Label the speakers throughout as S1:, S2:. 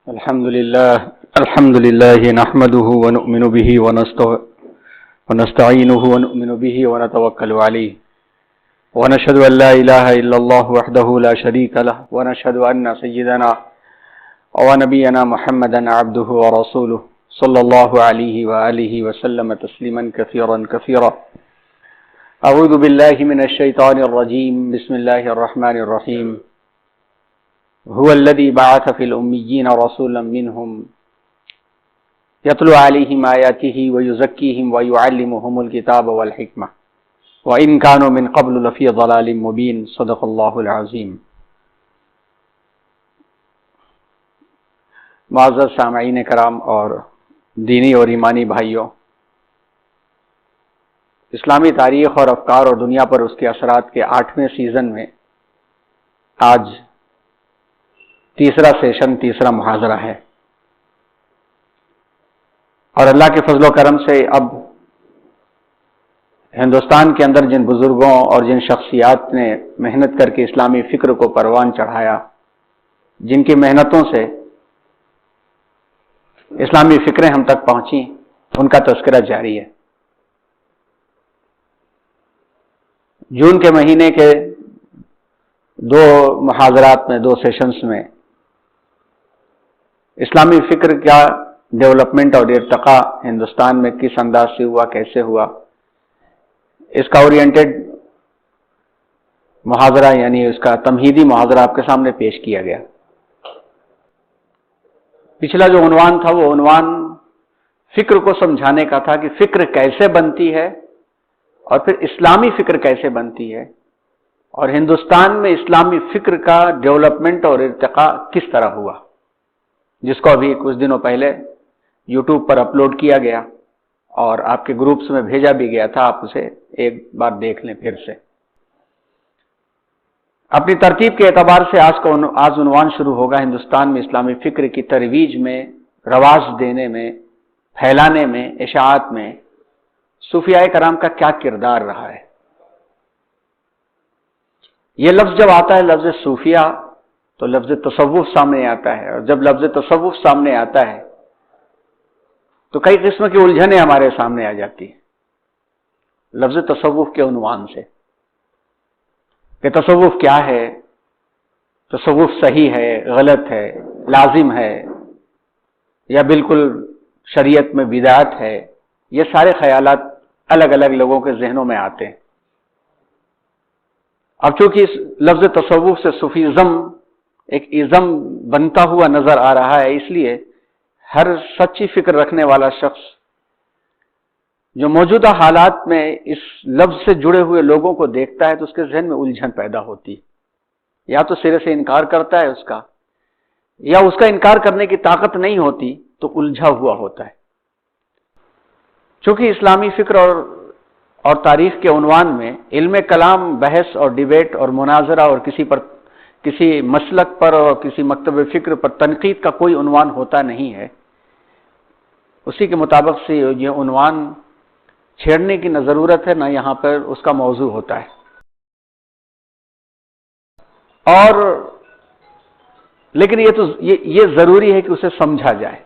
S1: الحمد لله نحمده ونؤمن به ونستعينه ونؤمن به ونتوكل عليه ونشهد أن لا إله إلا الله وحده لا شريك له ونشهد أن سيدنا ونبينا محمدا عبده ورسوله صلى الله عليه وآله وسلم تسليما كثيرا أعوذ بالله من الشيطان الرجيم بسم الله الرحمن الرحيم هو الذي بعث في الأميين رسولا منهم يتلو عليهم آياته ويزكيهم ويعلمهم الكتاب والحكمة وإن كانوا من قبل لفي ضلال مبين صدق الله العظيم. معزز سامعین کرام اور دینی اور ایمانی بھائیوں، اسلامی تاریخ اور افکار اور دنیا پر اس کے اثرات کے 8ویں سیزن میں آج تیسرا سیشن، تیسرا محاضرہ ہے، اور اللہ کے فضل و کرم سے اب ہندوستان کے اندر جن بزرگوں اور جن شخصیات نے محنت کر کے اسلامی فکر کو پروان چڑھایا، جن کی محنتوں سے اسلامی فکریں ہم تک پہنچیں، ان کا تذکرہ جاری ہے. جون کے مہینے کے 2 محاضرات میں، 2 سیشنز میں اسلامی فکر کا ڈیولپمنٹ اور ارتقاء ہندوستان میں کس انداز سے ہوا، کیسے ہوا، اس کا اورینٹڈ محاضرہ یعنی اس کا تمہیدی محاضرہ آپ کے سامنے پیش کیا گیا. پچھلا جو عنوان تھا وہ عنوان فکر کو سمجھانے کا تھا کہ فکر کیسے بنتی ہے اور پھر اسلامی فکر کیسے بنتی ہے، اور ہندوستان میں اسلامی فکر کا ڈیولپمنٹ اور ارتقاء کس طرح ہوا، جس کو ابھی کچھ دنوں پہلے یوٹیوب پر اپلوڈ کیا گیا اور آپ کے گروپس میں بھیجا بھی گیا تھا. آپ اسے ایک بار دیکھ لیں پھر سے. اپنی ترتیب کے اعتبار سے آج عنوان شروع ہوگا ہندوستان میں اسلامی فکر کی ترویج میں، رواج دینے میں، پھیلانے میں، اشاعت میں صوفیاء کرام کا کیا کردار رہا ہے. یہ لفظ جب آتا ہے، لفظ صوفیہ، تو لفظ تصوف سامنے آتا ہے، اور جب لفظ تصوف سامنے آتا ہے تو کئی قسم کی الجھنیں ہمارے سامنے آ جاتی ہیں لفظ تصوف کے عنوان سے، کہ تصوف کیا ہے، تصوف صحیح ہے، غلط ہے، لازم ہے، یا بالکل شریعت میں بدعت ہے. یہ سارے خیالات الگ الگ لوگوں کے ذہنوں میں آتے ہیں. اب چونکہ اس لفظ تصوف سے صوفیزم ایک ازم بنتا ہوا نظر آ رہا ہے، اس لیے ہر سچی فکر رکھنے والا شخص جو موجودہ حالات میں اس لفظ سے جڑے ہوئے لوگوں کو دیکھتا ہے تو اس کے ذہن میں الجھن پیدا ہوتی ہے. یا تو سرے سے انکار کرتا ہے اس کا، یا اس کا انکار کرنے کی طاقت نہیں ہوتی تو الجھا ہوا ہوتا ہے. چونکہ اسلامی فکر اور تاریخ کے عنوان میں علم کلام، بحث اور ڈیبیٹ اور مناظرہ اور کسی مسلک پر اور کسی مکتب فکر پر تنقید کا کوئی عنوان ہوتا نہیں ہے، اسی کے مطابق سے یہ عنوان چھیڑنے کی نہ ضرورت ہے، نہ یہاں پر اس کا موضوع ہوتا ہے. اور لیکن یہ ضروری ہے کہ اسے سمجھا جائے.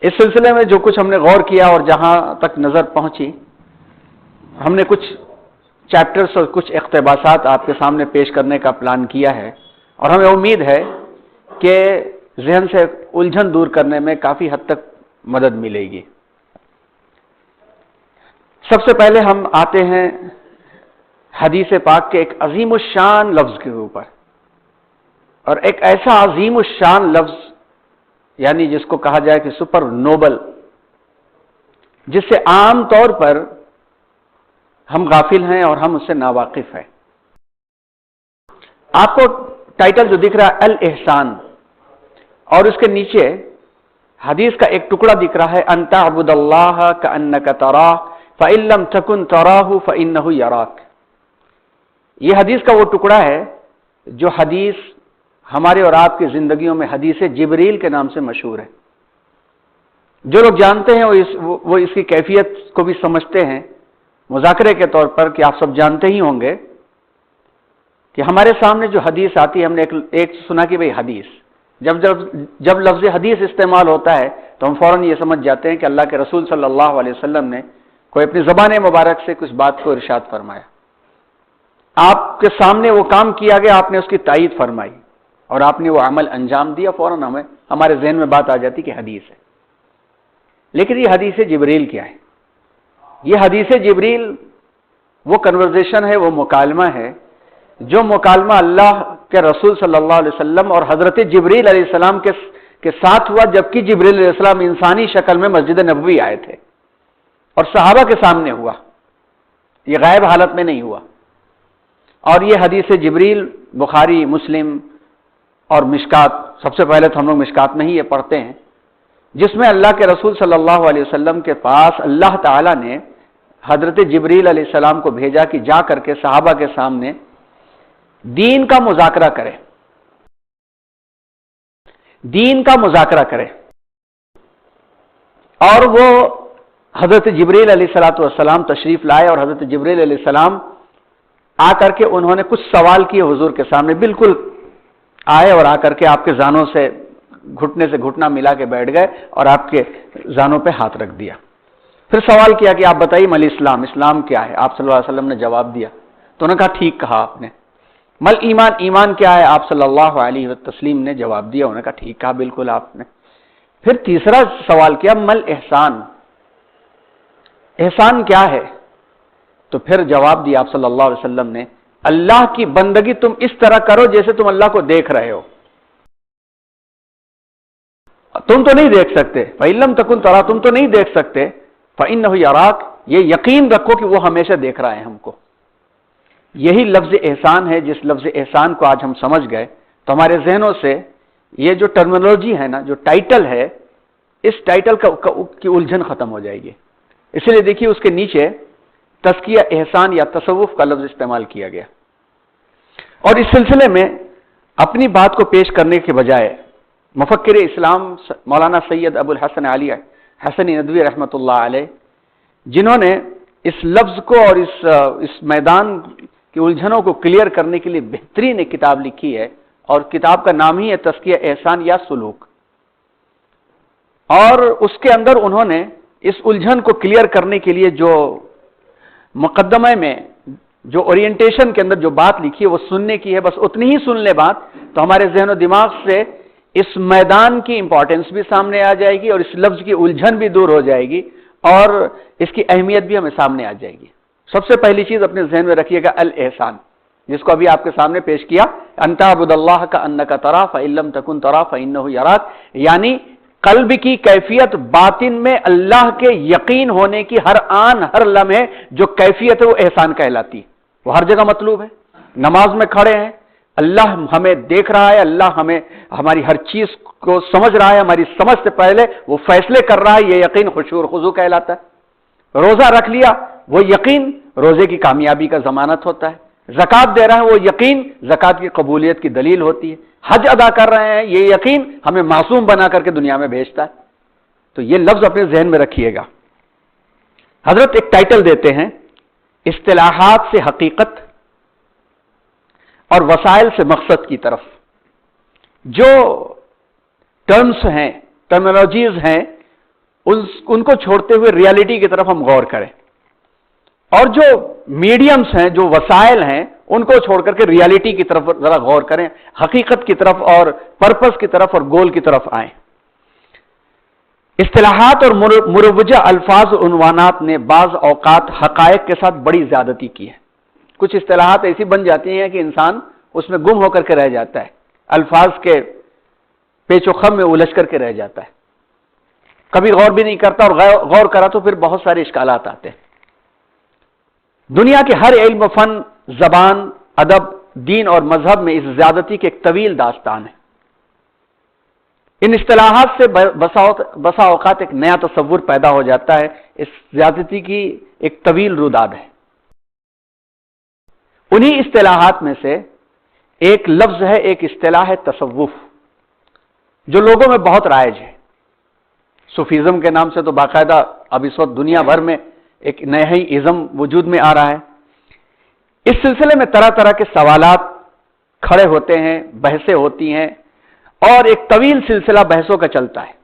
S1: اس سلسلے میں جو کچھ ہم نے غور کیا اور جہاں تک نظر پہنچی، ہم نے کچھ چیپٹرز اور کچھ اقتباسات آپ کے سامنے پیش کرنے کا پلان کیا ہے، اور ہمیں امید ہے کہ ذہن سے الجھن دور کرنے میں کافی حد تک مدد ملے گی. سب سے پہلے ہم آتے ہیں حدیث پاک کے ایک عظیم الشان لفظ کے اوپر، اور ایک ایسا عظیم الشان لفظ یعنی جس کو کہا جائے کہ سپر نوبل، جس سے عام طور پر ہم غافل ہیں اور ہم اس سے ناواقف ہیں. آپ کو ٹائٹل جو دکھ رہا ہے الاحسان، اور اس کے نیچے حدیث کا ایک ٹکڑا دکھ رہا ہے ان تعبد اللہ کأنک تراہ فإن لم تکن تراہ فإنہ یراک. یہ حدیث کا وہ ٹکڑا ہے جو حدیث ہمارے اور آپ کی زندگیوں میں حدیث جبریل کے نام سے مشہور ہے. جو لوگ جانتے ہیں وہ اس کی کیفیت کو بھی سمجھتے ہیں. مذاکرے کے طور پر کہ آپ سب جانتے ہی ہوں گے کہ ہمارے سامنے جو حدیث آتی ہے، ہم نے ایک سنا کہ بھئی حدیث، جب لفظ حدیث استعمال ہوتا ہے تو ہم فوراً یہ سمجھ جاتے ہیں کہ اللہ کے رسول صلی اللہ علیہ وسلم نے کوئی اپنی زبان مبارک سے کچھ بات کو ارشاد فرمایا، آپ کے سامنے وہ کام کیا گیا، آپ نے اس کی تائید فرمائی اور آپ نے وہ عمل انجام دیا، فوراً ہمارے ذہن میں بات آ جاتی کہ حدیث ہے۔ لیکن یہ حدیث جبریل کیا ہے؟ یہ حدیث جبریل وہ کنورزیشن ہے، وہ مکالمہ ہے جو مکالمہ اللہ کے رسول صلی اللہ علیہ وسلم اور حضرت جبریل علیہ السلام کے ساتھ ہوا، جبکہ جبریل علیہ السلام انسانی شکل میں مسجد نبوی آئے تھے اور صحابہ کے سامنے ہوا، یہ غائب حالت میں نہیں ہوا۔ اور یہ حدیث جبریل بخاری، مسلم اور مشکات، سب سے پہلے تو ہم لوگ مشکات میں ہی یہ پڑھتے ہیں، جس میں اللہ کے رسول صلی اللہ علیہ وسلم کے پاس اللہ تعالیٰ نے حضرت جبریل علیہ السلام کو بھیجا کہ جا کر کے صحابہ کے سامنے دین کا مذاکرہ کرے، دین کا مذاکرہ کرے۔ اور وہ حضرت جبریل علیہ الصلوۃ والسلام تشریف لائے اور حضرت جبریل علیہ السلام آ کر کے انہوں نے کچھ سوال کیے حضور کے سامنے، بالکل آئے اور آ کر کے آپ کے زانوں سے گھٹنے سے گھٹنا ملا کے بیٹھ گئے اور آپ کے زانوں پہ ہاتھ رکھ دیا۔ پھر سوال کیا کہ آپ بتائیے مل اسلام، اسلام کیا ہے؟ آپ صلی اللہ علیہ وسلم نے جواب دیا تو انہوں نے کہا ٹھیک کہا آپ نے۔ مل ایمان، ایمان کیا ہے؟ آپ صلی اللہ علیہ وسلم نے جواب دیا، انہوں نے کہا ٹھیک کہا بالکل آپ نے۔ پھر تیسرا سوال کیا، مل احسان، احسان کیا ہے؟ تو پھر جواب دیا آپ صلی اللہ علیہ وسلم نے، اللہ کی بندگی تم اس طرح کرو جیسے تم اللہ کو دیکھ رہے ہو، تم تو نہیں دیکھ سکتے، فَإِن لَّمْ تَكُن تَرَىٰ، تم تو نہیں دیکھ سکتے، فَإِنَّهُ يَرَاكَ، یہ یقین رکھو کہ وہ ہمیشہ دیکھ رہا ہے ہم کو۔ یہی لفظ احسان ہے، جس لفظ احسان کو آج ہم سمجھ گئے تو ہمارے ذہنوں سے یہ جو ٹرمینالوجی ہے نا، جو ٹائٹل ہے، اس ٹائٹل کی الجھن ختم ہو جائے گی۔ اسی لیے دیکھیے اس کے نیچے تزکیہ احسان یا تصوف کا لفظ استعمال کیا گیا۔ اور اس سلسلے میں اپنی بات کو پیش کرنے کے بجائے مفکر اسلام مولانا سید ابو الحسن علی حسنی ندوی رحمۃ اللہ علیہ، جنہوں نے اس لفظ کو اور اس میدان کی الجھنوں کو کلیئر کرنے کے لیے بہترین ایک کتاب لکھی ہے، اور کتاب کا نام ہی ہے تزکیہ احسان یا سلوک۔ اور اس کے اندر انہوں نے اس الجھن کو کلیئر کرنے کے لیے جو مقدمے میں جو اورینٹیشن کے اندر جو بات لکھی ہے وہ سننے کی ہے، بس اتنی ہی سن لے بات، تو ہمارے ذہن و دماغ سے اس میدان کی امپورٹنس بھی سامنے آ جائے گی اور اس لفظ کی الجھن بھی دور ہو جائے گی اور اس کی اہمیت بھی ہمیں سامنے آ جائے گی۔ سب سے پہلی چیز اپنے ذہن میں رکھیے گا الاحسان، جس کو ابھی آپ کے سامنے پیش کیا، ان تعبد اللہ کانک تراہ فإن لم تکن تراہ فإنہ یراک، یعنی قلب کی کیفیت باطن میں اللہ کے یقین ہونے کی ہر آن ہر لمحے جو کیفیت ہے وہ احسان کہلاتی ہے، وہ ہر جگہ مطلوب ہے۔ نماز میں کھڑے ہیں، اللہ ہمیں دیکھ رہا ہے، اللہ ہمیں ہماری ہر چیز کو سمجھ رہا ہے، ہماری سمجھ سے پہلے وہ فیصلے کر رہا ہے، یہ یقین خشوع اور خضوع کہلاتا ہے۔ روزہ رکھ لیا، وہ یقین روزے کی کامیابی کا ضمانت ہوتا ہے۔ زکوٰۃ دے رہا ہے، وہ یقین زکوٰۃ کی قبولیت کی دلیل ہوتی ہے۔ حج ادا کر رہے ہیں، یہ یقین ہمیں معصوم بنا کر کے دنیا میں بھیجتا ہے۔ تو یہ لفظ اپنے ذہن میں رکھیے گا۔ حضرت ایک ٹائٹل دیتے ہیں، اصطلاحات سے حقیقت اور وسائل سے مقصد کی طرف۔ جو ٹرمز ہیں، ٹرمینالوجیز ہیں، ان کو چھوڑتے ہوئے ریالٹی کی طرف ہم غور کریں، اور جو میڈیمز ہیں، جو وسائل ہیں، ان کو چھوڑ کر کے ریالٹی کی طرف ذرا غور کریں، حقیقت کی طرف اور پرپس کی طرف اور گول کی طرف آئیں۔ اصطلاحات اور مروجہ الفاظ و عنوانات نے بعض اوقات حقائق کے ساتھ بڑی زیادتی کی ہے۔ کچھ اصطلاحات ایسی بن جاتی ہیں کہ انسان اس میں گم ہو کر کے رہ جاتا ہے، الفاظ کے پیچ و خم میں الجھ کر کے رہ جاتا ہے، کبھی غور بھی نہیں کرتا، اور غور کرا تو پھر بہت سارے اشکالات آتے ہیں۔ دنیا کے ہر علم و فن، زبان، ادب، دین اور مذہب میں اس زیادتی کی ایک طویل داستان ہے۔ ان اصطلاحات سے بسا اوقات ایک نیا تصور پیدا ہو جاتا ہے، اس زیادتی کی ایک طویل روداد ہے۔ انہی اصطلاحات میں سے ایک لفظ ہے، ایک اصطلاح ہے تصوف، جو لوگوں میں بہت رائج ہے۔ صوفیزم کے نام سے تو باقاعدہ اب اس وقت دنیا بھر میں ایک نیا ہی ازم وجود میں آ رہا ہے۔ اس سلسلے میں طرح طرح کے سوالات کھڑے ہوتے ہیں، بحثیں ہوتی ہیں، اور ایک طویل سلسلہ بحثوں کا چلتا ہے۔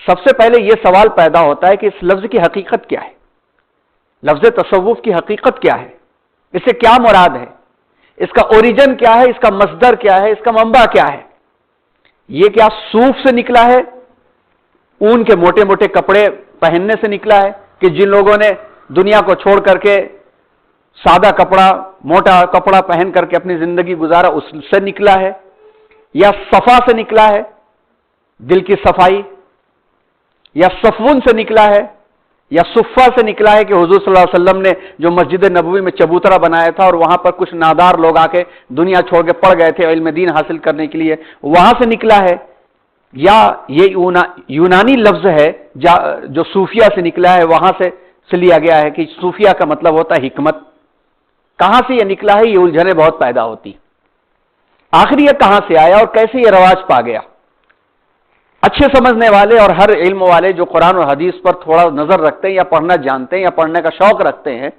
S1: سب سے پہلے یہ سوال پیدا ہوتا ہے کہ اس لفظ کی حقیقت کیا ہے، لفظ تصوف کی حقیقت کیا ہے، اس سے کیا مراد ہے، اس کا اوریجن کیا ہے، اس کا مصدر کیا ہے، اس کا منبع کیا ہے۔ یہ کیا صوف سے نکلا ہے، اون کے موٹے موٹے کپڑے پہننے سے نکلا ہے کہ جن لوگوں نے دنیا کو چھوڑ کر کے سادہ کپڑا، موٹا کپڑا پہن کر کے اپنی زندگی گزارا، اس سے نکلا ہے، یا صفا سے نکلا ہے، دل کی صفائی، یا صفون سے نکلا ہے، یا صفہ سے نکلا ہے کہ حضور صلی اللہ علیہ وسلم نے جو مسجد نبوی میں چبوترا بنایا تھا اور وہاں پر کچھ نادار لوگ آ کے دنیا چھوڑ کے پڑ گئے تھے علم دین حاصل کرنے کے لیے، وہاں سے نکلا ہے، یا یہ یونانی لفظ ہے جو صوفیہ سے نکلا ہے، وہاں سے لیا گیا ہے کہ صوفیہ کا مطلب ہوتا ہے حکمت۔ کہاں سے یہ نکلا ہے، یہ الجھنیں بہت پیدا ہوتی۔ آخر یہ کہاں سے آیا اور کیسے یہ رواج پا گیا؟ اچھے سمجھنے والے اور ہر علم والے جو قرآن اور حدیث پر تھوڑا نظر رکھتے ہیں یا پڑھنا جانتے ہیں یا پڑھنے کا شوق رکھتے ہیں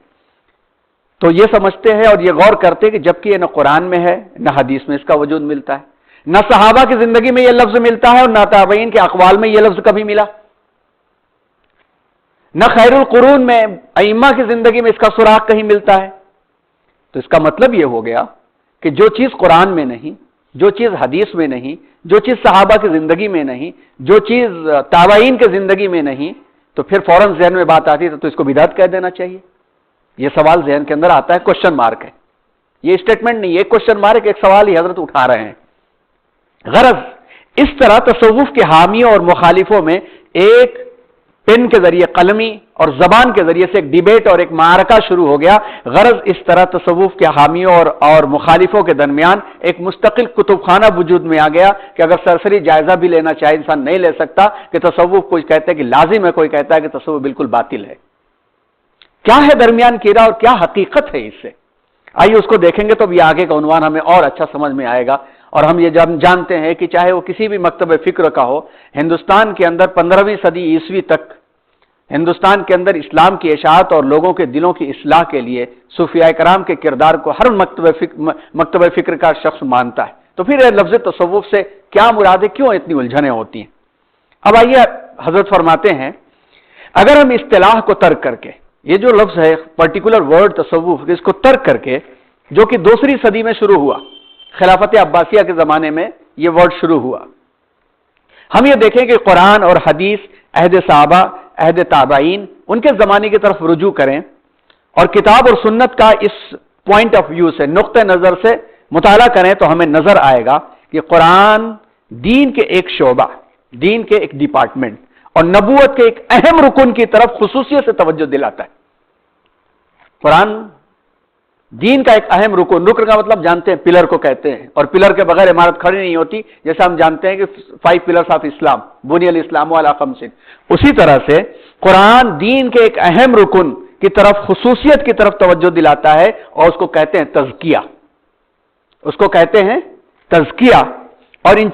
S1: تو یہ سمجھتے ہیں اور یہ غور کرتے ہیں کہ جبکہ یہ نہ قرآن میں ہے نہ حدیث میں اس کا وجود ملتا ہے، نہ صحابہ کی زندگی میں یہ لفظ ملتا ہے اور نہ تابعین کے اقوال میں یہ لفظ کبھی ملا، نہ خیر القرون میں ائمہ کی زندگی میں اس کا سراغ کہیں ملتا ہے۔ تو اس کا مطلب یہ ہو گیا کہ جو چیز قرآن میں نہیں، جو چیز حدیث میں نہیں، جو چیز صحابہ کی زندگی میں نہیں، جو چیز تابعین کی زندگی میں نہیں، تو پھر فوراً ذہن میں بات آتی ہے تو اس کو بدعت کہہ دینا چاہیے۔ یہ سوال ذہن کے اندر آتا ہے، کوشچن مارک ہے، یہ اسٹیٹمنٹ نہیں ہے، ایک کوشچن مارک، ایک سوال ہی حضرت اٹھا رہے ہیں۔ غرض اس طرح تصوف کے حامیوں اور مخالفوں میں ایک پن کے ذریعے، قلمی اور زبان کے ذریعے سے ایک ڈیبیٹ اور ایک معرکہ شروع ہو گیا۔ غرض اس طرح تصوف کے حامیوں اور مخالفوں کے درمیان ایک مستقل کتب خانہ وجود میں آ گیا کہ اگر سرسری جائزہ بھی لینا چاہے انسان نہیں لے سکتا کہ تصوف کوئی کہتا ہے کہ لازم ہے، کوئی کہتا ہے کہ تصوف بالکل باطل ہے۔ کیا ہے درمیان کی راہ اور کیا حقیقت ہے اس سے؟ آئیے اس کو دیکھیں گے تو بھی آگے کا عنوان ہمیں اور اچھا سمجھ میں آئے گا۔ اور ہم یہ جب جانتے ہیں کہ چاہے وہ کسی بھی مکتب فکر کا ہو، ہندوستان کے اندر 15ویں صدی عیسوی تک ہندوستان کے اندر اسلام کی اشاعت اور لوگوں کے دلوں کی اصلاح کے لیے صوفیاء کرام کے کردار کو ہر مکتب فکر کا شخص مانتا ہے۔ تو پھر لفظ تصوف سے کیا مراد ہے، کیوں اتنی الجھنیں ہوتی ہیں؟ اب آئیے حضرت فرماتے ہیں اگر ہم اصطلاح کو ترک کر کے، یہ جو لفظ ہے پرٹیکولر ورڈ تصوف، اس کو ترک کر کے، جو کہ 2 صدی میں شروع ہوا، خلافت عباسیہ کے زمانے میں یہ ورڈ شروع ہوا، ہم یہ دیکھیں کہ قرآن اور حدیث، عہد صحابہ، عہد تابعین، ان کے زمانے کی طرف رجوع کریں اور کتاب اور سنت کا اس پوائنٹ آف ویو سے، نقطہ نظر سے مطالعہ کریں تو ہمیں نظر آئے گا کہ قرآن دین کے ایک شعبہ، دین کے ایک ڈپارٹمنٹ اور نبوت کے ایک اہم رکن کی طرف خصوصیت سے توجہ دلاتا ہے۔ قرآن دین کا ایک اہم رکن کا مطلب جانتے ہیں، پلر کو کہتے ہیں، اور پلر کے بغیر عمارت کھڑی نہیں ہوتی، جیسے ہم جانتے ہیں کہ 5 پلرز آف اسلام، بنی الاسلام علی 5۔ اسی طرح سے قرآن دین کے ایک اہم رکن کی طرف، خصوصیت کی طرف توجہ دلاتا ہے اور اس کو کہتے ہیں تزکیہ، اس کو کہتے ہیں تزکیہ، اور ان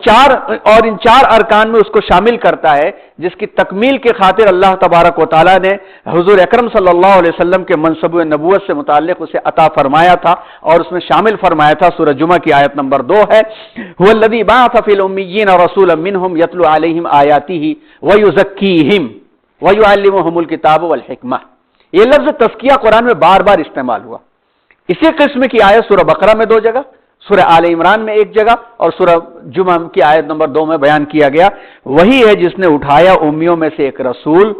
S1: چار ارکان میں اس کو شامل کرتا ہے جس کی تکمیل کی خاطر اللہ تبارک و تعالیٰ نے حضور اکرم صلی اللہ علیہ وسلم کے منصب نبوت سے متعلق اسے عطا فرمایا تھا اور اس میں شامل فرمایا تھا۔ سورہ جمعہ کی آیت نمبر 2 ہے، هو الذی بعث فی الامیین رسولا منہم یتلو علیہم آیاتہ ویزکیہم ویعلمہم الکتاب والحکمہ۔ یہ لفظ تزکیہ قرآن میں بار بار استعمال ہوا۔ اسی قسم کی آیت سورہ بقرہ میں 2 جگہ، سورہ آل عمران میں 1 جگہ اور سورہ جمعہ کی آیت نمبر 2 میں بیان کیا گیا۔ وہی ہے جس نے اٹھایا امیوں میں سے ایک رسول،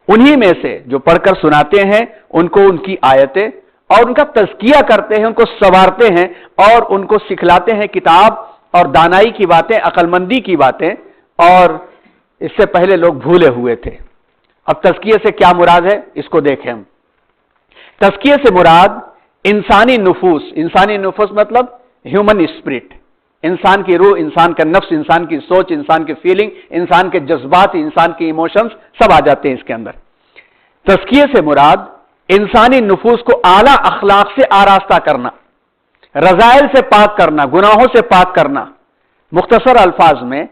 S1: انہی میں سے جو پڑھ کر سناتے ہیں ان کو ان کی آیتیں اور ان کا تزکیہ کرتے ہیں، ان کو سنوارتے ہیں اور ان کو سکھلاتے ہیں کتاب اور دانائی کی باتیں، عقل مندی کی باتیں، اور اس سے پہلے لوگ بھولے ہوئے تھے۔ اب تزکیہ سے کیا مراد ہے اس کو دیکھیں ہم۔ تزکیہ سے مراد انسانی نفوس مطلب ہیومن اسپرٹ، انسان کی روح، انسان کا نفس، انسان کی سوچ، انسان کی فیلنگ، انسان کے جذبات، انسان کی ایموشنز سب آ جاتے ہیں اس کے اندر۔ تزکیہ سے مراد انسانی نفوس کو اعلیٰ اخلاق سے آراستہ کرنا، رذائل سے پاک کرنا، گناہوں سے پاک کرنا۔ مختصر الفاظ میں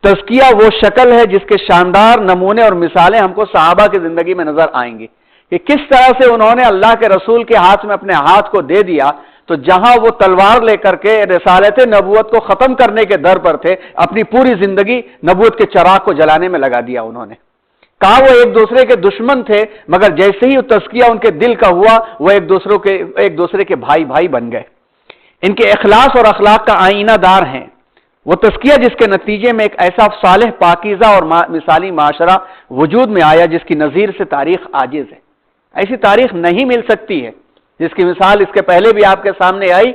S1: تزکیہ وہ شکل ہے جس کے شاندار نمونے اور مثالیں ہم کو صحابہ کی زندگی میں نظر آئیں گی کہ کس طرح سے انہوں نے اللہ کے رسول کے ہاتھ میں اپنے ہاتھ کو دے دیا تو جہاں وہ تلوار لے کر کے رسالت نبوت کو ختم کرنے کے در پر تھے، اپنی پوری زندگی نبوت کے چراغ کو جلانے میں لگا دیا انہوں نے. کہا وہ ایک دوسرے کے دشمن تھے، مگر جیسے ہی وہ تزکیہ ان کے دل کا ہوا، وہ ایک دوسرے کے بھائی بن گئے. ان کے اخلاص اور اخلاق کا آئینہ دار ہیں وہ تزکیہ، جس کے نتیجے میں ایک ایسا صالح، پاکیزہ اور مثالی معاشرہ وجود میں آیا جس کی نظیر سے تاریخ عاجز ہے. ایسی تاریخ نہیں مل سکتی ہے جس کی مثال اس کے پہلے بھی آپ کے سامنے آئی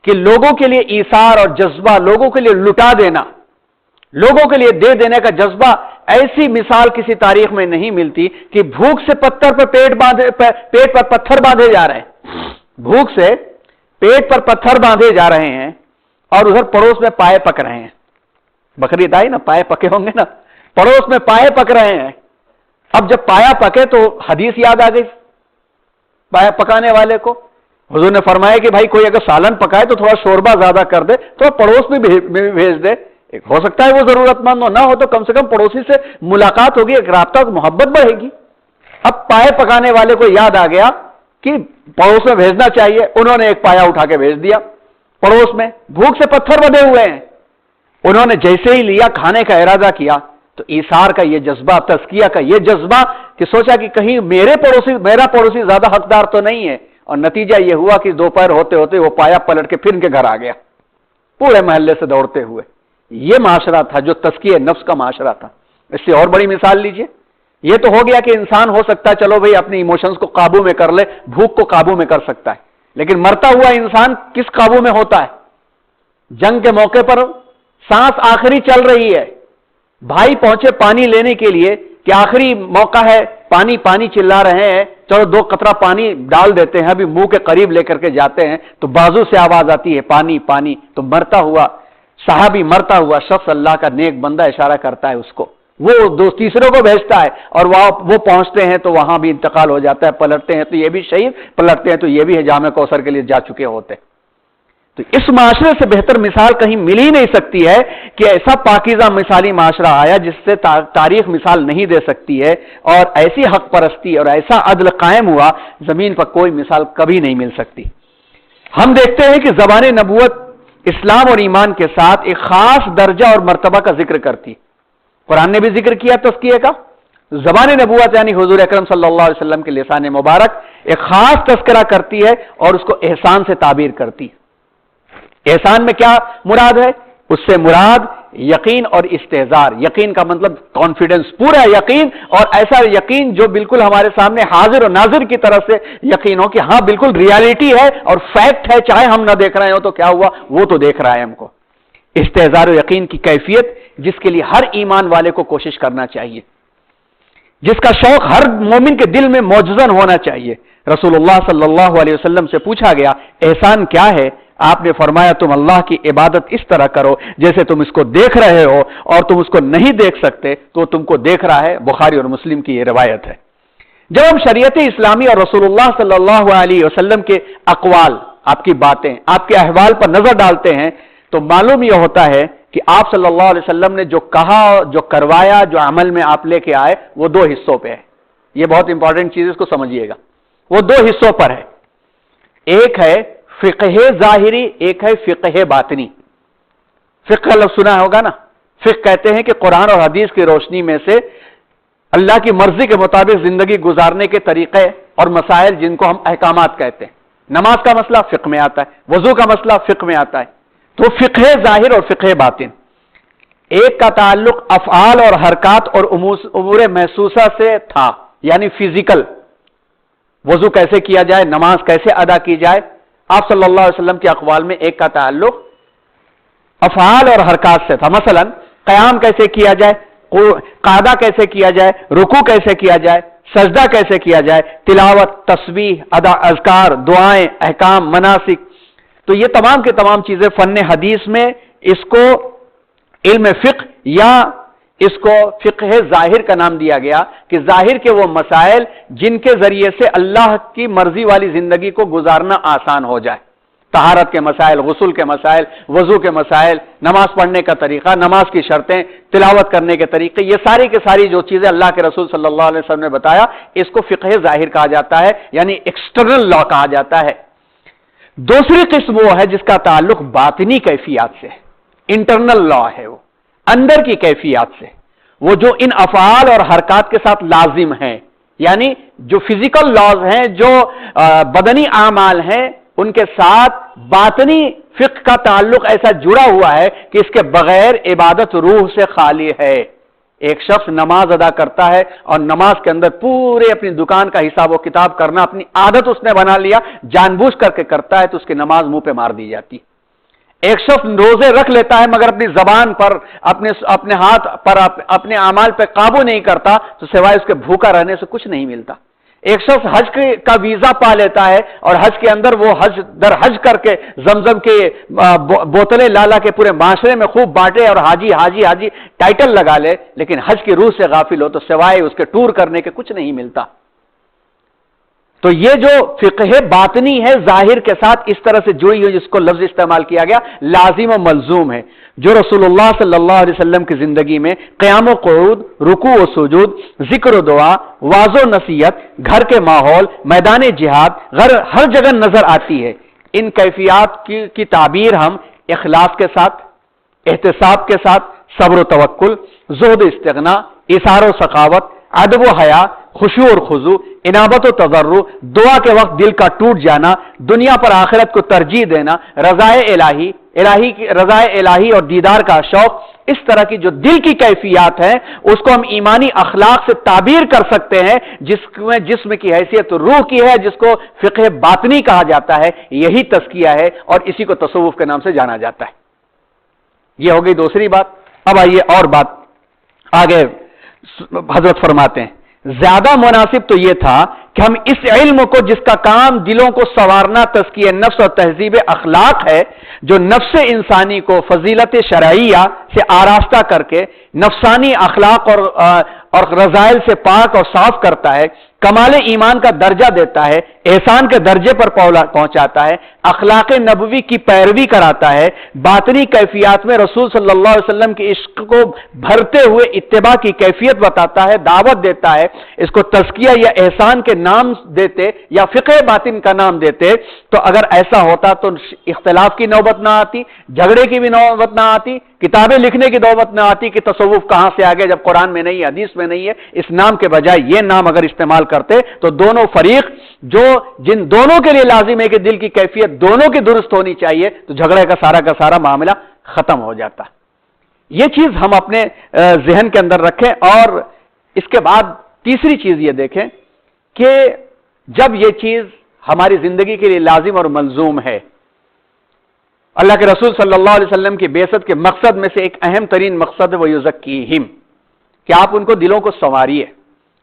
S1: کہ لوگوں کے لیے ایثار اور جذبہ، لوگوں کے لیے لٹا دینا، لوگوں کے لیے دے دینے کا جذبہ، ایسی مثال کسی تاریخ میں نہیں ملتی کہ بھوک سے پیٹ پر پتھر باندھے جا رہے ہیں، بھوک سے پیٹ پر پتھر باندھے جا رہے ہیں اور ادھر پڑوس میں پائے پک رہے ہیں. بقرعید آئی نا، پائے پکے ہوں گے نا، پڑوس میں پائے پک رہے ہیں. اب جب پایا پکے تو حدیث یاد آ گئی پایا پکانے والے کو. حضور نے فرمایا کہ بھائی کوئی اگر سالن پکائے تو تھوڑا شوربہ زیادہ کر دے، تو پڑوس میں بھیج دے. ہو سکتا ہے وہ ضرورت مند ہو، نہ ہو تو کم سے کم پڑوسی سے ملاقات ہوگی، ایک رابطہ، محبت بڑھے گی. اب پائے پکانے والے کو یاد آ گیا کہ پڑوس میں بھیجنا چاہیے. انہوں نے ایک پایا اٹھا کے بھیج دیا پڑوس میں. بھوک سے پتھر بندھے ہوئے ہیں. انہوں نے جیسے ہی لیا، کھانے کا ارادہ کیا، تو ایثار کا یہ جذبہ، تزکیہ کا یہ جذبہ کہ سوچا کہ کہیں میرا پڑوسی زیادہ حقدار تو نہیں ہے. اور نتیجہ یہ ہوا کہ دوپہر ہوتے ہوتے وہ پایا پلٹ کے پھر ان کے گھر آ گیا، پورے محلے سے دوڑتے ہوئے. یہ معاشرہ تھا جو تزکیہ نفس کا معاشرہ تھا. اس سے اور بڑی مثال لیجئے. یہ تو ہو گیا کہ انسان ہو سکتا ہے چلو بھئی اپنی ایموشنز کو قابو میں کر لے، بھوک کو قابو میں کر سکتا ہے، لیکن مرتا ہوا انسان کس قابو میں ہوتا ہے؟ جنگ کے موقع پر سانس آخری چل رہی ہے، بھائی پہنچے پانی لینے کے لیے کہ آخری موقع ہے، پانی چلا رہے ہیں، چلو 2 قطرہ پانی ڈال دیتے ہیں. ابھی منہ کے قریب لے کر کے جاتے ہیں تو بازو سے آواز آتی ہے پانی. تو مرتا ہوا صحابی، مرتا ہوا شخص، اللہ کا نیک بندہ اشارہ کرتا ہے اس کو، وہ تیسروں کو بھیجتا ہے اور وہ پہنچتے ہیں تو وہاں بھی انتقال ہو جاتا ہے. پلٹتے ہیں تو یہ بھی شہید، پلٹتے ہیں تو یہ بھی جامع کوثر کے لیے جا چکے ہوتے. تو اس معاشرے سے بہتر مثال کہیں مل ہی نہیں سکتی ہے کہ ایسا پاکیزہ مثالی معاشرہ آیا جس سے تاریخ مثال نہیں دے سکتی ہے، اور ایسی حق پرستی اور ایسا عدل قائم ہوا، زمین پر کوئی مثال کبھی نہیں مل سکتی. ہم دیکھتے ہیں کہ زبان نبوت اسلام اور ایمان کے ساتھ ایک خاص درجہ اور مرتبہ کا ذکر کرتی. قرآن نے بھی ذکر کیا تزکیہ کا. زبان نبوت یعنی حضور اکرم صلی اللہ علیہ وسلم کے لسان مبارک ایک خاص تذکرہ کرتی ہے اور اس کو احسان سے تعبیر کرتی ہے. احسان میں کیا مراد ہے؟ اس سے مراد یقین اور استحضار. یقین کا مطلب کانفیڈنس، پورا یقین، اور ایسا یقین جو بالکل ہمارے سامنے حاضر و ناظر کی طرف سے یقین ہو کہ ہاں بالکل ریالٹی ہے اور فیکٹ ہے، چاہے ہم نہ دیکھ رہے ہو تو کیا ہوا، وہ تو دیکھ رہا ہے ہم کو. استحضار و یقین کی کیفیت جس کے لیے ہر ایمان والے کو کوشش کرنا چاہیے، جس کا شوق ہر مومن کے دل میں موجزن ہونا چاہیے. رسول اللہ صلی اللہ علیہ وسلم سے پوچھا گیا احسان کیا ہے؟ آپ نے فرمایا تم اللہ کی عبادت اس طرح کرو جیسے تم اس کو دیکھ رہے ہو، اور تم اس کو نہیں دیکھ سکتے تو تم کو دیکھ رہا ہے. بخاری اور مسلم کی یہ روایت ہے. جب ہم شریعت اسلامی اور رسول اللہ صلی اللہ علیہ وسلم کے اقوال، آپ کی باتیں، آپ کے احوال پر نظر ڈالتے ہیں تو معلوم یہ ہوتا ہے کہ آپ صلی اللہ علیہ وسلم نے جو کہا، جو کروایا، جو عمل میں آپ لے کے آئے، وہ 2 حصوں پہ ہے. یہ بہت امپورٹنٹ چیز، اس کو سمجھیے گا. وہ 2 حصوں پر ہے. ایک ہے فقہ ظاہری، ایک ہے فقہ باطنی. فقہ لفظ سنا ہوگا نا. فقہ کہتے ہیں کہ قرآن اور حدیث کی روشنی میں سے اللہ کی مرضی کے مطابق زندگی گزارنے کے طریقے اور مسائل جن کو ہم احکامات کہتے ہیں. نماز کا مسئلہ فقہ میں آتا ہے، وضو کا مسئلہ فقہ میں آتا ہے. تو فقہ ظاہر اور فقہ باطن، ایک کا تعلق افعال اور حرکات اور امور محسوسہ سے تھا، یعنی فزیکل، وضو کیسے کیا جائے، نماز کیسے ادا کی جائے. آپ صلی اللہ علیہ وسلم کے اقوال میں ایک کا تعلق افعال اور حرکات سے تھا. مثلا قیام کیسے کیا جائے، قعدہ کیسے کیا جائے، رکوع کیسے کیا جائے، سجدہ کیسے کیا جائے، تلاوت، تسبیح، اذکار، دعائیں، احکام، مناسک. تو یہ تمام کے تمام چیزیں فن حدیث میں اس کو علم فقہ یا اس کو فقہ ظاہر کا نام دیا گیا کہ ظاہر کے وہ مسائل جن کے ذریعے سے اللہ کی مرضی والی زندگی کو گزارنا آسان ہو جائے. طہارت کے مسائل، غسل کے مسائل، وضو کے مسائل، نماز پڑھنے کا طریقہ، نماز کی شرطیں، تلاوت کرنے کے طریقے، یہ ساری کی ساری جو چیزیں اللہ کے رسول صلی اللہ علیہ وسلم نے بتایا، اس کو فقہ ظاہر کہا جاتا ہے، یعنی ایکسٹرنل لا کہا جاتا ہے. دوسری قسم وہ ہے جس کا تعلق باطنی کیفیات سے ہے، انٹرنل لا ہے، وہ اندر کی کیفیات سے، وہ جو ان افعال اور حرکات کے ساتھ لازم ہیں، یعنی جو فزیکل لاز ہیں، جو بدنی اعمال ہیں، ان کے ساتھ باطنی فقہ کا تعلق ایسا جڑا ہوا ہے کہ اس کے بغیر عبادت روح سے خالی ہے۔ ایک شخص نماز ادا کرتا ہے اور نماز کے اندر پورے اپنی دکان کا حساب و کتاب کرنا اپنی عادت اس نے بنا لیا، جان بوجھ کر کے کرتا ہے تو اس کی نماز منہ پہ مار دی جاتی۔ ایک شخص روزے رکھ لیتا ہے مگر اپنی زبان پر، اپنے ہاتھ پر، اپنے اعمال پہ قابو نہیں کرتا تو سوائے اس کے بھوکا رہنے سے کچھ نہیں ملتا۔ ایک شخص حج کا ویزا پا لیتا ہے اور حج کے اندر وہ حج در حج کر کے زمزم کے بوتلیں لالا کے پورے معاشرے میں خوب بانٹے اور حاجی حاجی حاجی ٹائٹل لگا لے، لیکن حج کی روح سے غافل ہو تو سوائے اس کے ٹور کرنے کے کچھ نہیں ملتا۔ تو یہ جو فقہ باطنی ہے ظاہر کے ساتھ اس طرح سے جڑی ہوئی، جس کو لفظ استعمال کیا گیا لازم و ملزوم ہے، جو رسول اللہ صلی اللہ علیہ وسلم کی زندگی میں قیام و قعود، رکوع و سجود، ذکر و دعا، واعظ و نصیحت، گھر کے ماحول، میدان جہاد، ہر جگہ نظر آتی ہے۔ ان کیفیات کی تعبیر ہم اخلاص کے ساتھ، احتساب کے ساتھ، صبر و توکل، زہد و استغنا، ایثار و سخاوت، ادب و حیا، خشوع اور خضوع، انابت و تضرع، دعا کے وقت دل کا ٹوٹ جانا، دنیا پر آخرت کو ترجیح دینا، رضائے الہی اور دیدار کا شوق، اس طرح کی جو دل کی کیفیات ہیں اس کو ہم ایمانی اخلاق سے تعبیر کر سکتے ہیں، جسم کی حیثیت روح کی ہے، جس کو فقہ باطنی کہا جاتا ہے۔ یہی تزکیہ ہے اور اسی کو تصوف کے نام سے جانا جاتا ہے۔ یہ ہو گئی دوسری بات۔ اب آئیے اور بات آگے حضرت فرماتے ہیں، زیادہ مناسب تو یہ تھا کہ ہم اس علم کو جس کا کام دلوں کو سنوارنا، تزکیہ نفس اور تہذیب اخلاق ہے، جو نفس انسانی کو فضیلت شرعیہ سے آراستہ کر کے نفسانی اخلاق اور رذائل سے پاک اور صاف کرتا ہے، کمال ایمان کا درجہ دیتا ہے، احسان کے درجے پر پہنچاتا ہے، اخلاق نبوی کی پیروی کراتا ہے، باطنی کیفیات میں رسول صلی اللہ علیہ وسلم کے عشق کو بھرتے ہوئے اتباع کی کیفیت بتاتا ہے، دعوت دیتا ہے۔ اس کو تزکیہ یا احسان کے نام دیتے یا فقہ باطن کا نام دیتے تو اگر ایسا ہوتا تو اختلاف کی نوبت نہ آتی، جھگڑے کی بھی نوبت نہ آتی، کتابیں لکھنے کی نوبت نہ آتی کہ تصوف کہاں سے آگے جب قرآن میں نہیں ہے، حدیث میں نہیں ہے۔ اس نام کے بجائے یہ نام اگر استعمال کرتے تو دونوں فریق جن دونوں کے لیے لازم ہے کہ دل کی کیفیت دونوں کی درست ہونی چاہیے، تو جھگڑے کا سارا معاملہ ختم ہو جاتا۔ یہ چیز ہم اپنے ذہن کے اندر رکھیں۔ اور اس کے بعد تیسری چیز یہ دیکھیں کہ جب یہ چیز ہماری زندگی کے لیے لازم اور ملزوم ہے، اللہ کے رسول صلی اللہ علیہ وسلم کی بعثت کے مقصد میں سے ایک اہم ترین مقصد ہے وہ یزکیہم، کہ آپ ان کو دلوں کو سنواریے۔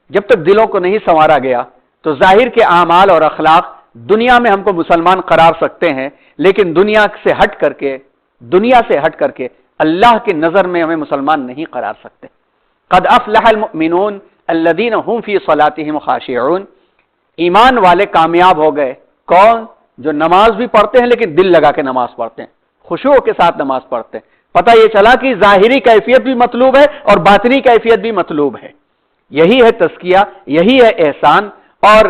S1: جب تک دلوں کو نہیں سنوارا گیا تو ظاہر کے اعمال اور اخلاق دنیا میں ہم کو مسلمان قرار سکتے ہیں، لیکن دنیا سے ہٹ کر کے اللہ کی نظر میں ہمیں مسلمان نہیں قرار سکتے۔ قد افلح المؤمنون الذین هم فی صلاتهم خاشعون، ایمان والے کامیاب ہو گئے۔ کون؟ جو نماز بھی پڑھتے ہیں لیکن دل لگا کے نماز پڑھتے ہیں، خشوع کے ساتھ نماز پڑھتے ہیں۔ پتہ یہ چلا کہ ظاہری کیفیت بھی مطلوب ہے اور باطنی کیفیت بھی مطلوب ہے۔ یہی ہے تزکیہ، یہی ہے احسان۔ اور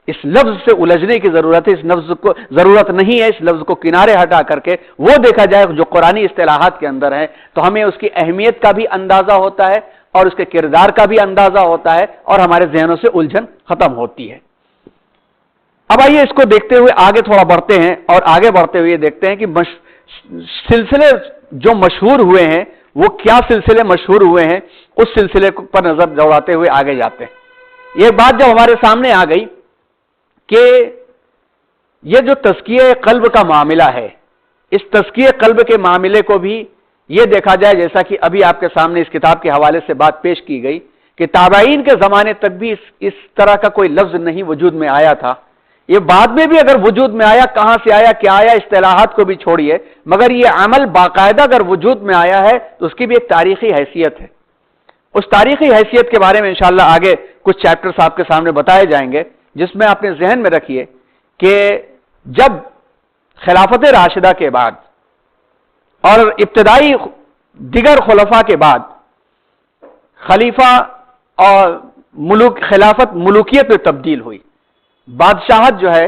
S1: اس لفظ سے الجھنے کی ضرورت ہے، اس لفظ کو ضرورت نہیں ہے، اس لفظ کو کنارے ہٹا کر کے وہ دیکھا جائے جو قرآنی اصطلاحات کے اندر ہے، تو ہمیں اس کی اہمیت کا بھی اندازہ ہوتا ہے اور اس کے کردار کا بھی اندازہ ہوتا ہے اور ہمارے ذہنوں سے الجھن ختم ہوتی ہے۔ اب آئیے اس کو دیکھتے ہوئے آگے تھوڑا بڑھتے ہیں، اور آگے بڑھتے ہوئے دیکھتے ہیں کہ سلسلے جو مشہور ہوئے ہیں وہ کیا سلسلے مشہور ہوئے ہیں، اس سلسلے پر نظر دوڑاتے ہوئے آگے جاتے ہیں۔ یہ بات جب ہمارے سامنے آ گئی کہ یہ جو تزکیہ قلب کا معاملہ ہے، اس تزکیہ قلب کے معاملے کو بھی یہ دیکھا جائے، جیسا کہ ابھی آپ کے سامنے اس کتاب کے حوالے سے بات پیش کی گئی کہ تابعین کے زمانے تک بھی اس طرح کا کوئی لفظ نہیں وجود میں آیا تھا۔ یہ بعد میں بھی اگر وجود میں آیا، کہاں سے آیا، کیا آیا، اصطلاحات کو بھی چھوڑیے، مگر یہ عمل باقاعدہ اگر وجود میں آیا ہے تو اس کی بھی ایک تاریخی حیثیت ہے۔ اس تاریخی حیثیت کے بارے میں انشاءاللہ آگے کچھ چیپٹرز آپ کے سامنے بتائے جائیں گے، جس میں اپنے ذہن میں رکھیے کہ جب خلافت راشدہ کے بعد اور ابتدائی دیگر خلفاء کے بعد خلیفہ اور خلافت ملوکیت میں تبدیل ہوئی، بادشاہت جو ہے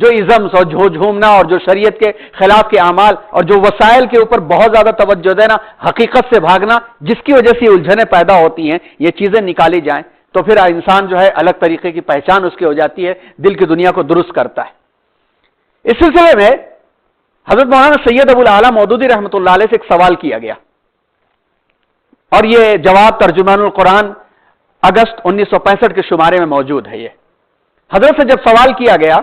S1: جو ازمس اور جھومنا اور جو شریعت کے خلاف کے اعمال اور جو وسائل کے اوپر بہت زیادہ توجہ دینا، حقیقت سے بھاگنا، جس کی وجہ سے الجھنیں پیدا ہوتی ہیں، یہ چیزیں نکالی جائیں تو پھر انسان جو ہے الگ طریقے کی پہچان اس کی ہو جاتی ہے، دل کی دنیا کو درست کرتا ہے۔ اس سلسلے میں حضرت مولانا سید ابو الاعلی مودودی رحمۃ اللہ علیہ سے ایک سوال کیا گیا، اور یہ جواب ترجمان القرآن اگست 1965 کے شمارے میں موجود ہے۔ یہ حضرت سے جب سوال کیا گیا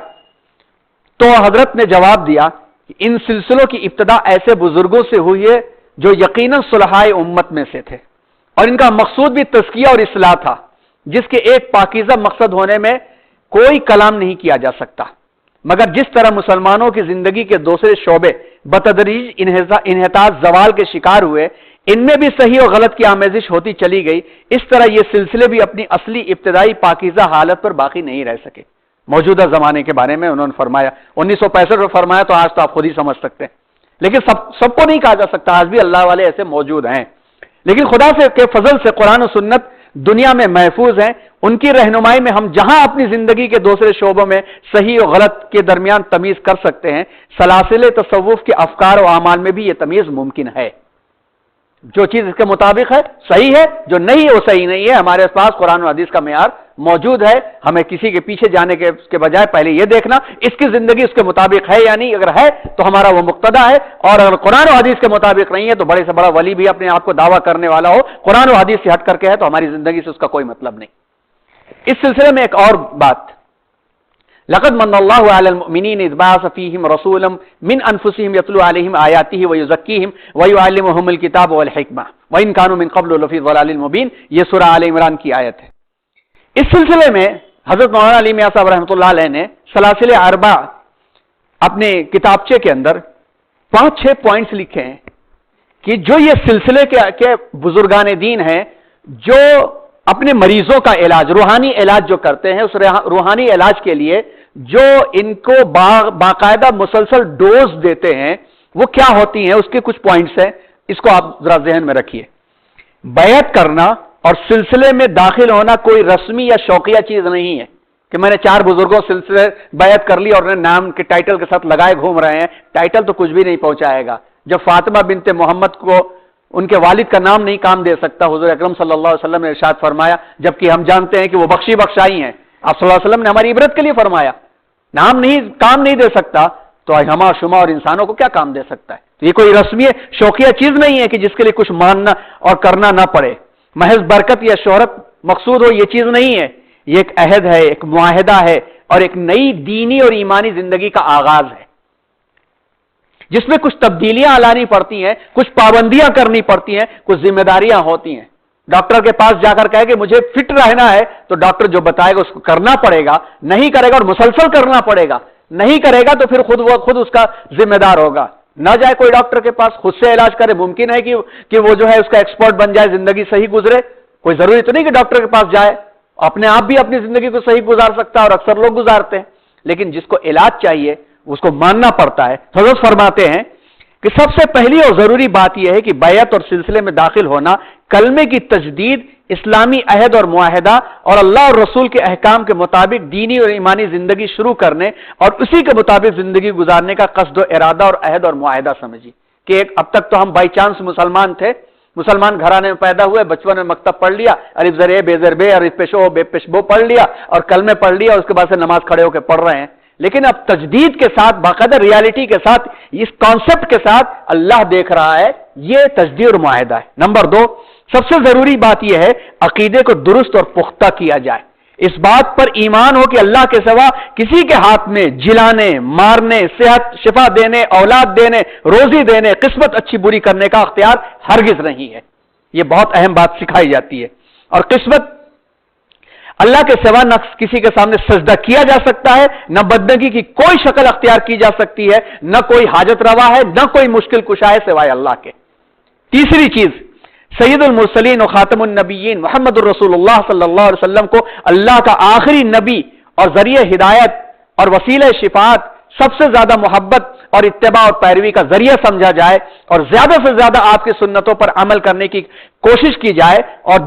S1: تو حضرت نے جواب دیا کہ ان سلسلوں کی ابتدا ایسے بزرگوں سے ہوئی ہے جو یقیناً صلحائے امت میں سے تھے، اور ان کا مقصود بھی تزکیہ اور اصلاح تھا، جس کے ایک پاکیزہ مقصد ہونے میں کوئی کلام نہیں کیا جا سکتا، مگر جس طرح مسلمانوں کی زندگی کے دوسرے شعبے بتدریج انحطاط زوال کے شکار ہوئے، ان میں بھی صحیح اور غلط کی آمیزش ہوتی چلی گئی، اس طرح یہ سلسلے بھی اپنی اصلی ابتدائی پاکیزہ حالت پر باقی نہیں رہ سکے۔ موجودہ زمانے کے بارے میں انہوں نے فرمایا، 1965 میں فرمایا تو آج تو آپ خود ہی سمجھ سکتے ہیں، لیکن سب کو نہیں کہا جا سکتا، آج بھی اللہ والے ایسے موجود ہیں، لیکن خدا سے کے فضل سے قرآن و سنت دنیا میں محفوظ ہیں، ان کی رہنمائی میں ہم جہاں اپنی زندگی کے دوسرے شعبوں میں صحیح و غلط کے درمیان تمیز کر سکتے ہیں، سلاسل تصوف کے افکار و اعمال میں بھی یہ تمیز ممکن ہے۔ جو چیز اس کے مطابق ہے صحیح ہے، جو نہیں ہے وہ صحیح نہیں ہے۔ ہمارے پاس قرآن و حدیث کا معیار موجود ہے، ہمیں کسی کے پیچھے جانے کے بجائے پہلے یہ دیکھنا اس کی زندگی اس کے مطابق ہے یا نہیں، اگر ہے تو ہمارا وہ مقتدا ہے، اور اگر قرآن و حدیث کے مطابق نہیں ہے تو بڑے سے بڑا ولی بھی اپنے آپ کو دعویٰ کرنے والا ہو، قرآن و حدیث سے ہٹ کر کے ہے تو ہماری زندگی سے اس کا کوئی مطلب نہیں۔ اس سلسلے میں ایک اور بات، لقد من اللہ علی المؤمنین اذ بعث فیہم رسولا من انفسہم یتلو علیہم آیاتہ ویزکیہم ویعلمہم الکتاب والحکمہ وان کانوا من قبل لفی ضلال مبین، یہ سورہ آل عمران کی آیت ہے۔ اس سلسلے میں حضرت مولانا علی میاں صاحب رحمۃ اللہ علیہ نے سلاسل اربع اپنے کتابچے کے اندر 5-6 پوائنٹس لکھے ہیں کہ جو یہ سلسلے کے بزرگان دین ہیں، جو اپنے مریضوں کا علاج، روحانی علاج جو کرتے ہیں، اس روحانی علاج کے لیے جو ان کو باقاعدہ مسلسل ڈوز دیتے ہیں، وہ کیا ہوتی ہیں، اس کے کچھ پوائنٹس ہیں، اس کو آپ ذرا ذہن میں رکھیے۔ بیعت کرنا اور سلسلے میں داخل ہونا کوئی رسمی یا شوقیہ چیز نہیں ہے کہ میں نے 4 بزرگوں سلسلے بیعت کر لی اور انہیں نام کے ٹائٹل کے ساتھ لگائے گھوم رہے ہیں، ٹائٹل تو کچھ بھی نہیں پہنچائے گا۔ جب فاطمہ بنت محمد کو ان کے والد کا نام نہیں کام دے سکتا، حضور اکرم صلی اللہ علیہ وسلم نے ارشاد فرمایا، جبکہ ہم جانتے ہیں کہ وہ بخشی بخشائی ہیں، آپ صلی اللہ علیہ وسلم نے ہماری عبرت کے لیے فرمایا، نام نہیں کام نہیں دے سکتا تو ہما شما اور انسانوں کو کیا کام دے سکتا ہے؟ تو یہ کوئی رسمی شوقیہ چیز نہیں ہے کہ جس کے لیے کچھ ماننا اور کرنا نہ پڑے، محض برکت یا شہرت مقصود ہو، یہ چیز نہیں ہے، یہ ایک عہد ہے، ایک معاہدہ ہے، اور ایک نئی دینی اور ایمانی زندگی کا آغاز ہے، جس میں کچھ تبدیلیاں لانی پڑتی ہیں، کچھ پابندیاں کرنی پڑتی ہیں، کچھ ذمہ داریاں ہوتی ہیں۔ ڈاکٹر کے پاس جا کر کہے کہ مجھے فٹ رہنا ہے تو ڈاکٹر جو بتائے گا اس کو کرنا پڑے گا، نہیں کرے گا اور مسلسل کرنا پڑے گا، نہیں کرے گا تو پھر خود اس کا ذمہ دار ہوگا۔ نہ جائے کوئی ڈاکٹر کے پاس، خود سے علاج کرے، ممکن ہے کہ وہ جو ہے اس کا ایکسپرٹ بن جائے، زندگی صحیح گزرے، کوئی ضروری تو نہیں کہ ڈاکٹر کے پاس جائے، اپنے آپ بھی اپنی زندگی کو صحیح گزار سکتا ہے، اور اکثر لوگ گزارتے ہیں، لیکن جس کو علاج چاہیے اس کو ماننا پڑتا ہے۔ حضرت فرماتے ہیں کہ سب سے پہلی اور ضروری بات یہ ہے کہ بیعت اور سلسلے میں داخل ہونا، کلمے کی تجدید، اسلامی عہد اور معاہدہ اور اللہ اور رسول کے احکام کے مطابق دینی اور ایمانی زندگی شروع کرنے اور اسی کے مطابق زندگی گزارنے کا قصد و ارادہ اور عہد اور معاہدہ سمجھیے کہ اب تک تو ہم بائی چانس مسلمان تھے، مسلمان گھرانے میں پیدا ہوئے، بچپن میں مکتب پڑھ لیا، الف زر اے بے زر بے، الف پیش او بے پیش بو پڑھ لیا اور کلمے پڑھ لیا، اور اس کے بعد سے نماز کھڑے ہو کے پڑھ رہے ہیں، لیکن اب تجدید کے ساتھ، باقاعدہ ریالٹی کے ساتھ، اس کانسیپٹ کے ساتھ اللہ دیکھ رہا ہے، یہ تجدید اور معاہدہ ہے۔ نمبر 2، سب سے ضروری بات یہ ہے عقیدے کو درست اور پختہ کیا جائے، اس بات پر ایمان ہو کہ اللہ کے سوا کسی کے ہاتھ میں جلانے، مارنے، صحت شفا دینے، اولاد دینے، روزی دینے، قسمت اچھی بری کرنے کا اختیار ہرگز نہیں ہے۔ یہ بہت اہم بات سکھائی جاتی ہے، اور قسمت اللہ کے سوا نہ کسی کے سامنے سجدہ کیا جا سکتا ہے، نہ بندگی کی کوئی شکل اختیار کی جا سکتی ہے، نہ کوئی حاجت روا ہے، نہ کوئی مشکل کشا ہے سوائے اللہ کے۔ تیسری چیز، سید المرسلین و خاتم النبیین محمد الرسول اللہ صلی اللہ علیہ وسلم کو اللہ کا آخری نبی اور ذریعہ ہدایت اور وسیلہ شفاعت، سب سے زیادہ محبت اور اتباع اور پیروی کا ذریعہ سمجھا جائے، اور زیادہ سے زیادہ آپ کی سنتوں پر عمل کرنے کی کوشش کی جائے، اور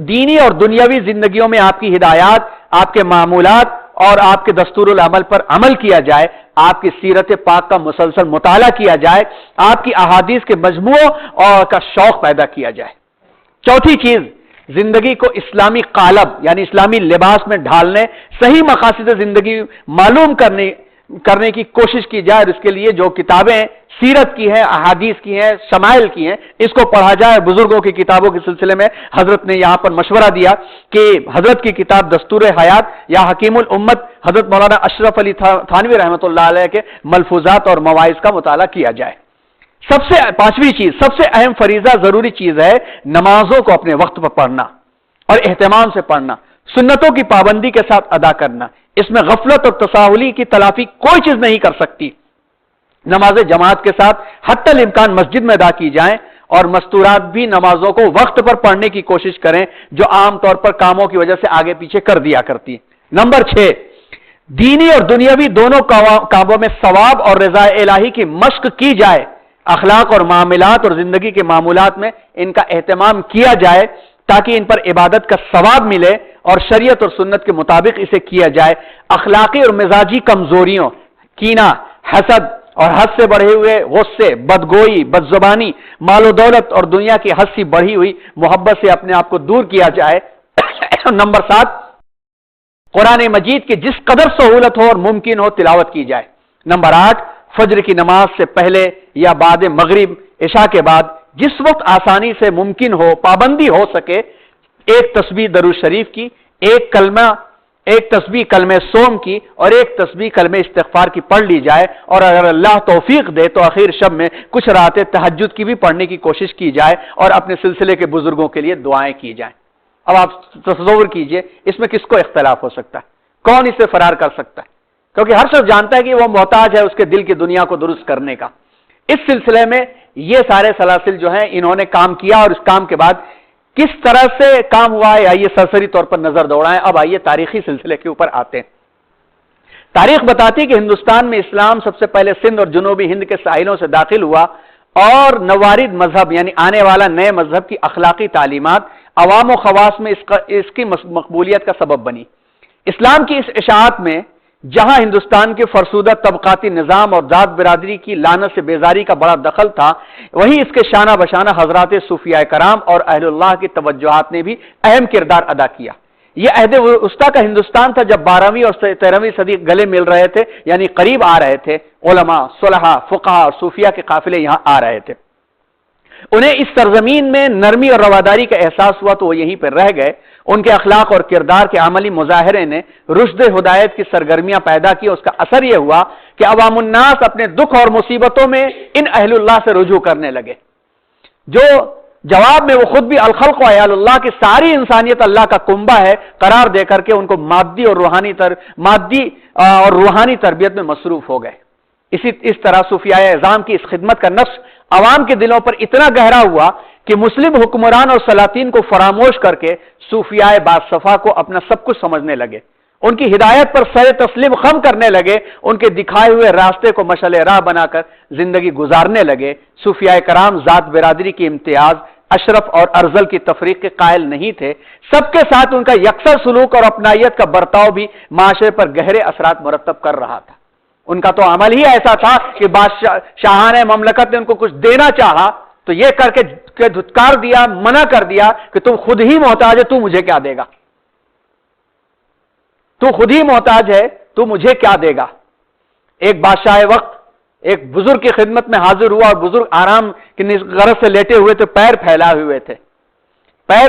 S1: دینی اور دنیاوی زندگیوں میں آپ کی ہدایات، آپ کے معمولات اور آپ کے دستور العمل پر عمل کیا جائے، آپ کی سیرت پاک کا مسلسل مطالعہ کیا جائے، آپ کی احادیث کے مجموعوں اور کا شوق پیدا کیا جائے۔ چوتھی چیز، زندگی کو اسلامی قالب یعنی اسلامی لباس میں ڈھالنے، صحیح مقاصد زندگی معلوم کرنے کی کوشش کی جائے، اور اس کے لیے جو کتابیں سیرت کی ہیں، احادیث کی ہیں، شمائل کی ہیں، اس کو پڑھا جائے۔ بزرگوں کی کتابوں کے سلسلے میں حضرت نے یہاں پر مشورہ دیا کہ حضرت کی کتاب دستور حیات یا حکیم الامت حضرت مولانا اشرف علی تھانوی رحمۃ اللہ علیہ کے ملفوظات اور مواعظ کا مطالعہ کیا جائے۔ پانچویں چیز، سب سے اہم فریضہ ضروری چیز ہے نمازوں کو اپنے وقت پر پڑھنا اور اہتمام سے پڑھنا، سنتوں کی پابندی کے ساتھ ادا کرنا۔ اس میں غفلت اور تساہلی کی تلافی کوئی چیز نہیں کر سکتی۔ نماز جماعت کے ساتھ حتی الامکان مسجد میں ادا کی جائیں، اور مستورات بھی نمازوں کو وقت پر پڑھنے کی کوشش کریں، جو عام طور پر کاموں کی وجہ سے آگے پیچھے کر دیا کرتی۔ نمبر 6، دینی اور دنیاوی دونوں کاموں میں ثواب اور رضا الہی کی مشق کی جائے، اخلاق اور معاملات اور زندگی کے معمولات میں ان کا اہتمام کیا جائے تاکہ ان پر عبادت کا ثواب ملے اور شریعت اور سنت کے مطابق اسے کیا جائے۔ اخلاقی اور مزاجی کمزوریوں، کینہ، حسد اور حد سے بڑھے ہوئے غصے، بدگوئی، بدزبانی، مال و دولت اور دنیا کی حد سے بڑھی ہوئی محبت سے اپنے آپ کو دور کیا جائے۔ نمبر 7، قرآن مجید کی جس قدر سہولت ہو اور ممکن ہو تلاوت کی جائے۔ نمبر 8، فجر کی نماز سے پہلے یا بعد مغرب عشاء کے بعد جس وقت آسانی سے ممکن ہو، پابندی ہو سکے، ایک تسبیح درود شریف کی، ایک تسبیح کلمہ سوم کی اور ایک تسبیح کلمہ استغفار کی پڑھ لی جائے، اور اگر اللہ توفیق دے تو آخر شب میں کچھ راتیں تہجد کی بھی پڑھنے کی کوشش کی جائے اور اپنے سلسلے کے بزرگوں کے لیے دعائیں کی جائیں۔ اب آپ تصور کیجئے اس میں کس کو اختلاف ہو سکتا ہے، کون اس سے فرار کر سکتا ہے؟ کیونکہ ہر شخص جانتا ہے کہ وہ محتاج ہے اس کے دل کی دنیا کو درست کرنے کا۔ اس سلسلے میں یہ سارے سلاسل جو ہیں انہوں نے کام کیا، اور اس کام کے بعد کس طرح سے کام ہوا ہے آئیے سرسری طور پر نظر دوڑائیں۔ اب آئیے تاریخی سلسلے کے اوپر آتے ہیں۔ تاریخ بتاتی ہے کہ ہندوستان میں اسلام سب سے پہلے سندھ اور جنوبی ہند کے ساحلوں سے داخل ہوا، اور نوارد مذہب یعنی آنے والا نئے مذہب کی اخلاقی تعلیمات عوام و خواص میں اس کی مقبولیت کا سبب بنی۔ اسلام کی اس اشاعت میں جہاں ہندوستان کے فرسودہ طبقاتی نظام اور ذات برادری کی لعنت سے بیزاری کا بڑا دخل تھا، وہیں اس کے شانہ بشانہ حضرات صوفیاء کرام اور اہل اللہ کی توجہات نے بھی اہم کردار ادا کیا۔ یہ عہد وسطیٰ کا ہندوستان تھا جب 12ویں اور 13ویں صدی گلے مل رہے تھے، یعنی قریب آ رہے تھے۔ علماء، صلحاء، فقہاء اور صوفیاء کے قافلے یہاں آ رہے تھے۔ انہیں اس سرزمین میں نرمی اور رواداری کا احساس ہوا تو وہ یہیں پر رہ گئے۔ ان کے اخلاق اور کردار کے عملی مظاہرے نے رشد ہدایت کی سرگرمیاں پیدا کی۔ اس کا اثر یہ ہوا کہ عوام الناس اپنے دکھ اور مصیبتوں میں ان اہل اللہ سے رجوع کرنے لگے، جو جواب میں وہ خود بھی الخلق و عیال اللہ کی ساری انسانیت اللہ کا کنبہ ہے قرار دے کر کے ان کو مادی اور روحانی تربیت میں مصروف ہو گئے۔ اس طرح صوفیاء اعظام کی اس خدمت کا نقش عوام کے دلوں پر اتنا گہرا ہوا کہ مسلم حکمران اور سلاطین کو فراموش کر کے صوفیاء باصفا کو اپنا سب کچھ سمجھنے لگے، ان کی ہدایت پر سر تسلیم خم کرنے لگے، ان کے دکھائے ہوئے راستے کو مشعل راہ بنا کر زندگی گزارنے لگے۔ صوفیاء کرام ذات برادری کی امتیاز، اشرف اور ارذل کی تفریق کے قائل نہیں تھے۔ سب کے ساتھ ان کا یکسر سلوک اور اپنائیت کا برتاؤ بھی معاشرے پر گہرے اثرات مرتب کر رہا تھا۔ ان کا تو عمل ہی ایسا تھا کہ شاہان مملکت نے ان کو کچھ دینا چاہا تو یہ کر کے دھتکار دیا، منع کر دیا کہ تم خود ہی محتاج ہے، تو مجھے کیا دے گا؟ تو خود ہی محتاج ہے، تو مجھے کیا دے گا؟ ایک بادشاہ وقت ایک بزرگ کی خدمت میں حاضر ہوا، اور بزرگ آرام کی غرض سے لیٹے ہوئے تھے، پیر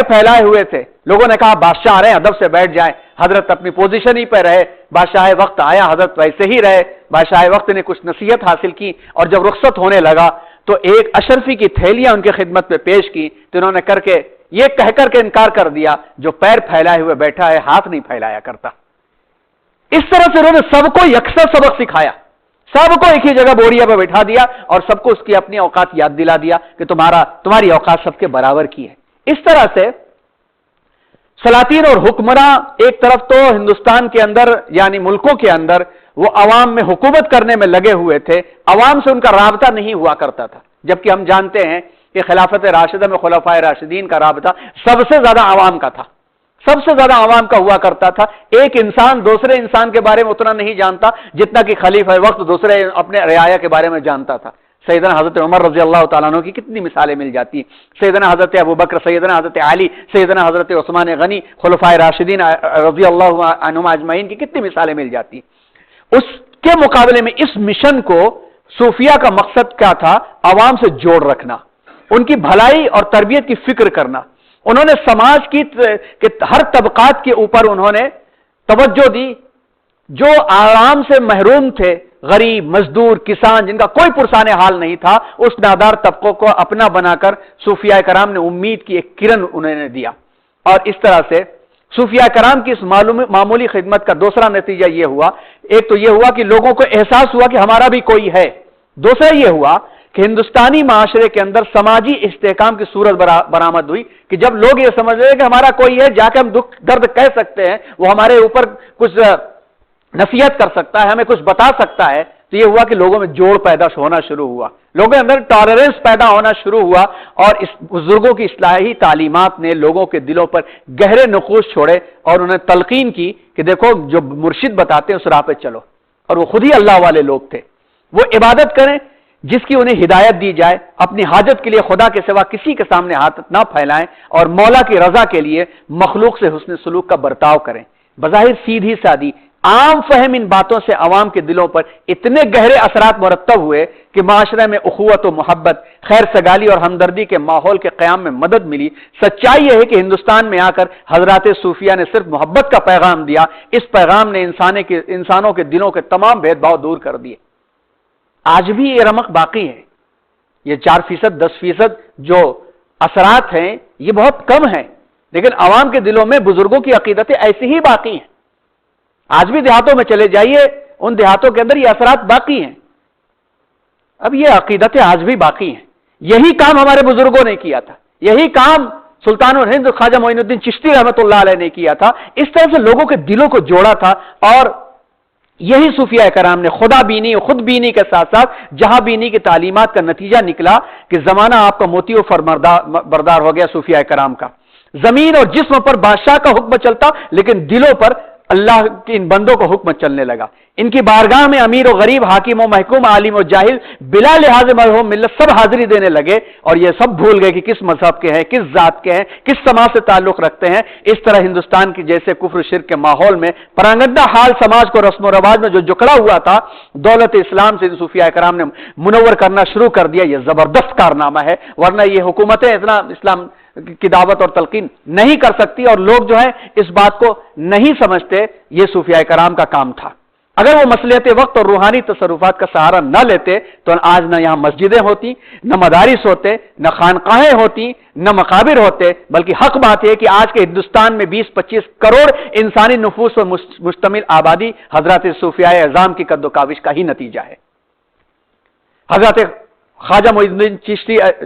S1: پھیلائے ہوئے تھے۔ لوگوں نے کہا بادشاہ آ رہے ہیں، ادب سے بیٹھ جائیں۔ حضرت اپنی پوزیشن ہی پہ رہے۔ بادشاہ وقت آیا، حضرت ویسے ہی رہے۔ بادشاہ وقت نے کچھ نصیحت حاصل کی، اور جب رخصت ہونے لگا تو ایک اشرفی کی تھیلیاں ان کی خدمت میں پیش کی، تو انہوں نے یہ کہہ کر کے انکار کر دیا، جو پیر پھیلائے ہوئے بیٹھا ہے ہاتھ نہیں پھیلایا کرتا۔ اس طرح سے انہوں نے سب کو یکساں سبق سکھایا، سب کو ایک ہی جگہ بوریا پہ بٹھا دیا، اور سب کو اس کی اپنی اوقات یاد دلا دیا کہ تمہاری اوقات سب کے برابر کی ہے۔ اس طرح سے سلاطین اور حکمراں ایک طرف تو ہندوستان کے اندر یعنی ملکوں کے اندر وہ عوام میں حکومت کرنے میں لگے ہوئے تھے، عوام سے ان کا رابطہ نہیں ہوا کرتا تھا، جبکہ ہم جانتے ہیں کہ خلافت راشدہ میں خلفائے راشدین کا رابطہ سب سے زیادہ عوام کا تھا، سب سے زیادہ عوام کا ہوا کرتا تھا. ایک انسان دوسرے انسان کے بارے میں اتنا نہیں جانتا جتنا کہ خلیفہ وقت دوسرے اپنے رعایا کے بارے میں جانتا تھا. سیدنا حضرت عمر رضی اللہ تعالیٰ عنہ کی کتنی مثالیں مل جاتی ہیں. سیدنا حضرت ابوبکر، سیدنا حضرت علی، سیدنا حضرت عثمان غنی، خلفائے راشدین رضی اللہ عنہم اجمعین کی کتنی مثالیں مل جاتی ہیں. اس کے مقابلے میں اس مشن کو صوفیہ کا مقصد کیا تھا؟ عوام سے جوڑ رکھنا، ان کی بھلائی اور تربیت کی فکر کرنا. انہوں نے سماج کی ہر طبقات کے اوپر انہوں نے توجہ دی. جو آرام سے محروم تھے، غریب، مزدور، کسان، جن کا کوئی پرسان حال نہیں تھا، اس نادار طبقوں کو اپنا بنا کر صوفیاء کرام نے امید کی ایک کرن انہوں نے دیا. اور اس طرح سے صوفیاء کرام کی اس معمولی خدمت کا دوسرا نتیجہ یہ ہوا، ایک تو یہ ہوا کہ لوگوں کو احساس ہوا کہ ہمارا بھی کوئی ہے. دوسرا یہ ہوا کہ ہندوستانی معاشرے کے اندر سماجی استحکام کی صورت برآمد ہوئی کہ جب لوگ یہ سمجھ رہے کہ ہمارا کوئی ہے، جا کے ہم دکھ درد کہہ سکتے ہیں، وہ ہمارے اوپر کچھ نصیحت کر سکتا ہے، ہمیں کچھ بتا سکتا ہے، تو یہ ہوا کہ لوگوں میں جوڑ پیدا ہونا شروع ہوا، لوگوں کے اندر ٹالرنس پیدا ہونا شروع ہوا. اور اس بزرگوں کی اصلاحی تعلیمات نے لوگوں کے دلوں پر گہرے نقوش چھوڑے اور انہیں تلقین کی کہ دیکھو جو مرشد بتاتے ہیں اس راہ پہ چلو. اور وہ خود ہی اللہ والے لوگ تھے. وہ عبادت کریں جس کی انہیں ہدایت دی جائے، اپنی حاجت کے لیے خدا کے سوا کسی کے سامنے ہاتھ نہ پھیلائیں، اور مولا کی رضا کے لیے مخلوق سے حسن سلوک کا برتاؤ کریں. بظاہر سیدھی سادی عام فہم ان باتوں سے عوام کے دلوں پر اتنے گہرے اثرات مرتب ہوئے کہ معاشرے میں اخوت و محبت، خیر سگالی اور ہمدردی کے ماحول کے قیام میں مدد ملی. سچائی یہ ہے کہ ہندوستان میں آ کر حضرات صوفیہ نے صرف محبت کا پیغام دیا. اس پیغام نے انسانوں کے دلوں کے تمام بھید بھاؤ دور کر دیے. آج بھی یہ رمق باقی ہے. یہ 4%، 10% جو اثرات ہیں یہ بہت کم ہیں، لیکن عوام کے دلوں میں بزرگوں کی عقیدتیں ایسی ہی باقی ہیں. آج بھی دیہاتوں میں چلے جائیے، ان دیہاتوں کے اندر یہ اثرات باقی ہیں. اب یہ عقیدتیں آج بھی باقی ہیں. یہی کام ہمارے بزرگوں نے کیا تھا، یہی کام سلطان الہند خواجہ معین الدین چشتی رحمۃ اللہ علیہ نے کیا تھا. اس طرح سے لوگوں کے دلوں کو جوڑا تھا. اور یہی صوفیاء کرام نے خدا بینی اور خود بینی کے ساتھ ساتھ جہاں بینی کی تعلیمات کا نتیجہ نکلا کہ زمانہ آپ کا موتی و فرمانبردار ہو گیا صوفیاء کرام کا. زمین اور جسم پر بادشاہ کا حکم چلتا، لیکن دلوں پر اللہ کے ان بندوں کو حکم چلنے لگا. ان کی بارگاہ میں امیر و غریب، حاکم و محکوم، عالم و جاہل بلا لحاظ مذہب ملت سب حاضری دینے لگے، اور یہ سب بھول گئے کہ کس مذہب کے ہیں، کس ذات کے ہیں، کس سماج سے تعلق رکھتے ہیں. اس طرح ہندوستان کی جیسے کفر و شرک کے ماحول میں پراگندہ حال سماج کو رسم و رواج میں جو جکڑا ہوا تھا، دولت اسلام سے صوفیاء کرام نے منور کرنا شروع کر دیا. یہ زبردست کارنامہ ہے، ورنہ یہ حکومتیں اتنا اسلام کی دعوت اور تلقین نہیں کر سکتی. اور لوگ جو ہیں اس بات کو نہیں سمجھتے. یہ صوفیاء کرام کا کام تھا. اگر وہ مصلحت وقت اور روحانی تصرفات کا سہارا نہ لیتے تو آج نہ یہاں مسجدیں ہوتی، نہ مدارس ہوتے، نہ خانقاہیں ہوتی، نہ مقابر ہوتے. بلکہ حق بات ہے کہ آج کے ہندوستان میں 20-25 کروڑ انسانی نفوس پر مشتمل آبادی حضرات صوفیاء اعظام کی قد و کاوش کا ہی نتیجہ ہے. حضرت خواجہ معین الدین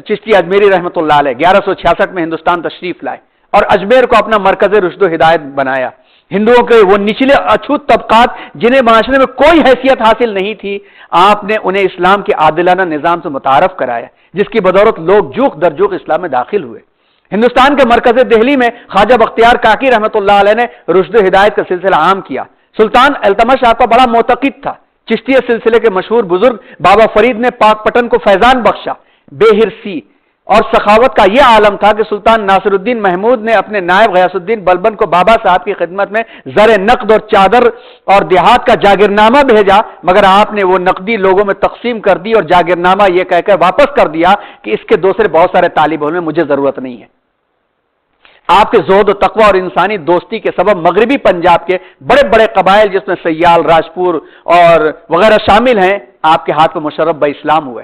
S1: چشتی اجمیری رحمۃ اللہ علیہ 1166 میں ہندوستان تشریف لائے اور اجمیر کو اپنا مرکز رشد و ہدایت بنایا. ہندوؤں کے وہ نچلے اچھوت طبقات جنہیں معاشرے میں کوئی حیثیت حاصل نہیں تھی، آپ نے انہیں اسلام کے عادلانہ نظام سے متعارف کرایا، جس کی بدولت لوگ جوخ در جوخ اسلام میں داخل ہوئے. ہندوستان کے مرکز دہلی میں خواجہ بختیار کاکی رحمۃ اللہ علیہ نے رشد و ہدایت کا سلسلہ عام کیا. سلطان التمش آپ کا بڑا معتقد تھا. چشتیہ سلسلے کے مشہور بزرگ بابا فرید نے پاک پٹن کو فیضان بخشا. بے حرصی اور سخاوت کا یہ عالم تھا کہ سلطان ناصر الدین محمود نے اپنے نائب غیاث الدین بلبن کو بابا صاحب کی خدمت میں زر نقد اور چادر اور دیہات کا جاگیرنامہ بھیجا، مگر آپ نے وہ نقدی لوگوں میں تقسیم کر دی اور جاگیرنامہ یہ کہہ کر واپس کر دیا کہ اس کے دوسرے بہت سارے طالب علم مجھے ضرورت نہیں ہے. آپ کے زہد و تقوی اور انسانی دوستی کے سبب مغربی پنجاب کے بڑے بڑے قبائل جس میں سیال، راجپور اور وغیرہ شامل ہیں، آپ کے ہاتھ کو مشرف با اسلام ہوئے.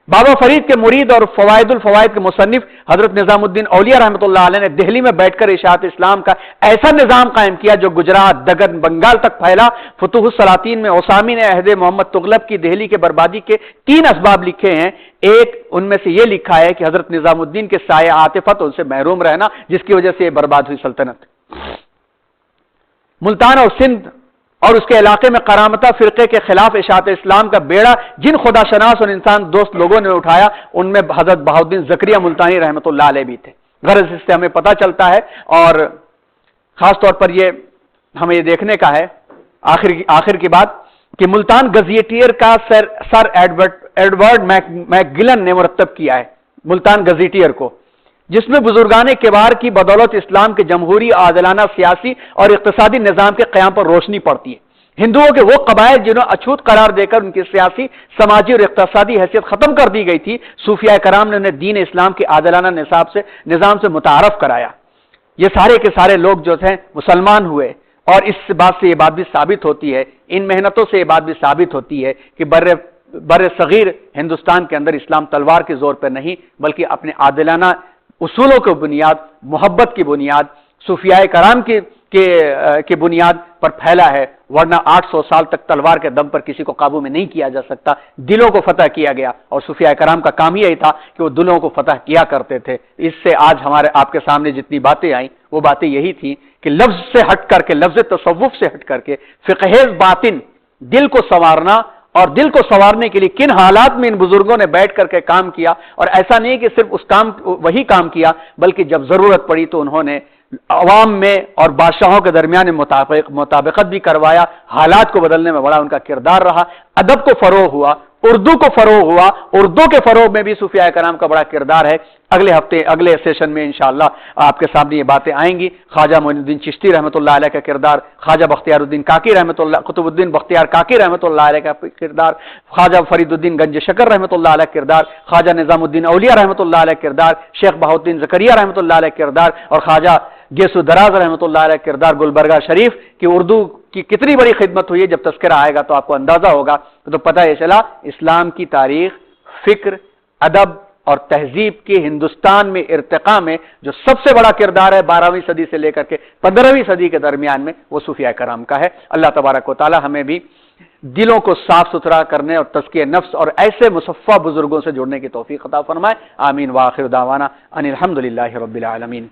S1: بابا فرید کے مرید اور فوائد الفوائد کے مصنف حضرت نظام الدین اولیاء رحمۃ اللہ علیہ نے دہلی میں بیٹھ کر اشاعت اسلام کا ایسا نظام قائم کیا جو گجرات، دگن، بنگال تک پھیلا. فتوح السلاطین میں اوسامی نے عہد محمد تغلب کی دہلی کے بربادی کے 3 اسباب لکھے ہیں. ایک ان میں سے یہ لکھا ہے کہ حضرت نظام الدین کے سایہ عاطفت ان سے محروم رہنا، جس کی وجہ سے یہ برباد ہوئی سلطنت. ملتان اور سندھ اور اس کے علاقے میں کرامتہ فرقے کے خلاف اشاعت اسلام کا بیڑا جن خدا شناس اور انسان دوست لوگوں نے اٹھایا، ان میں حضرت بہاؤالدین زکریا ملتانی رحمۃ اللہ علیہ بھی تھے. غرض اس سے ہمیں پتہ چلتا ہے. اور خاص طور پر یہ ہمیں یہ دیکھنے کا ہے آخر کی بات کہ ملتان گزیٹیئر کا سر ایڈورڈ میک گلن نے مرتب کیا ہے ملتان گزیٹیئر کو، جس میں بزرگان کبار کی بدولت اسلام کے جمہوری عادلانہ سیاسی اور اقتصادی نظام کے قیام پر روشنی پڑتی ہے۔ ہندوؤں کے وہ قبائل جنہوں اچھوت قرار دے کر ان کی سیاسی، سماجی اور اقتصادی حیثیت ختم کر دی گئی تھی، صوفیاء کرام نے انہیں دین اسلام کے عادلانہ نظام سے متعارف کرایا۔ یہ سارے کے سارے لوگ جو تھے مسلمان ہوئے، اور اس بات سے یہ بات بھی ثابت ہوتی ہے، ان محنتوں سے یہ بات بھی ثابت ہوتی ہے کہ بر صغیر ہندوستان کے اندر اسلام تلوار کے زور پر نہیں بلکہ اپنے عادلانہ اصولوں کی بنیاد، محبت کی بنیاد، صوفیاء کرام کی بنیاد پر پھیلا ہے، ورنہ 800 سال تک تلوار کے دم پر کسی کو قابو میں نہیں کیا جا سکتا، دلوں کو فتح کیا گیا، اور صوفیاء کرام کا کام یہی تھا کہ وہ دلوں کو فتح کیا کرتے تھے۔ اس سے آج آپ کے سامنے جتنی باتیں آئیں وہ باتیں یہی تھیں کہ لفظ سے ہٹ کر کے، لفظ تصوف سے ہٹ کر کے فقہ باطن، دل کو سنوارنا، اور دل کو سنوارنے کے لیے کن حالات میں ان بزرگوں نے بیٹھ کر کے کام کیا، اور ایسا نہیں کہ صرف وہی کام کیا بلکہ جب ضرورت پڑی تو انہوں نے عوام میں اور بادشاہوں کے درمیان مطابقت بھی کروایا، حالات کو بدلنے میں بڑا ان کا کردار رہا، ادب کو فروغ ہوا، اردو کو فروغ ہوا، اردو کے فروغ میں بھی صوفیاء کرام کا بڑا کردار ہے۔ اگلے ہفتے اگلے سیشن میں انشاءاللہ آپ کے سامنے یہ باتیں آئیں گی۔ خواجہ معین الدین چشتی رحمۃ اللہ علیہ کا کردار، خواجہ بختیار الدین کاکی رحمۃ اللہ، قطب الدین بختیار کاکی رحمۃ اللہ علیہ کا کردار، خواجہ فرید الدین گنج شکر رحمۃ اللہ علیہ کردار، خواجہ نظام الدین اولیاء رحمۃ اللہ علیہ کردار، شیخ بہاؤالدین زکریا رحمۃ اللہ علیہ کردار، اور خواجہ گیسو دراز رحمۃ اللہ علیہ کردار گلبرگہ شریف کی اردو کی کتنی بڑی خدمت ہوئی ہے۔ جب تذکرہ آئے گا تو آپ کو اندازہ ہوگا، تو پتہ یہ چلا اسلام کی تاریخ، فکر، ادب اور تہذیب کے ہندوستان میں ارتقاء میں جو سب سے بڑا کردار ہے 12ویں صدی سے لے کر کے 15ویں صدی کے درمیان میں، وہ صوفیاء کرام کا ہے۔ اللہ تبارک و تعالی ہمیں بھی دلوں کو صاف ستھرا کرنے اور تزکیہ نفس اور ایسے مصفہ بزرگوں سے جڑنے کی توفیق عطا فرمائے۔ آمین۔ وآخر دعوانا ان الحمدللہ رب العالمین۔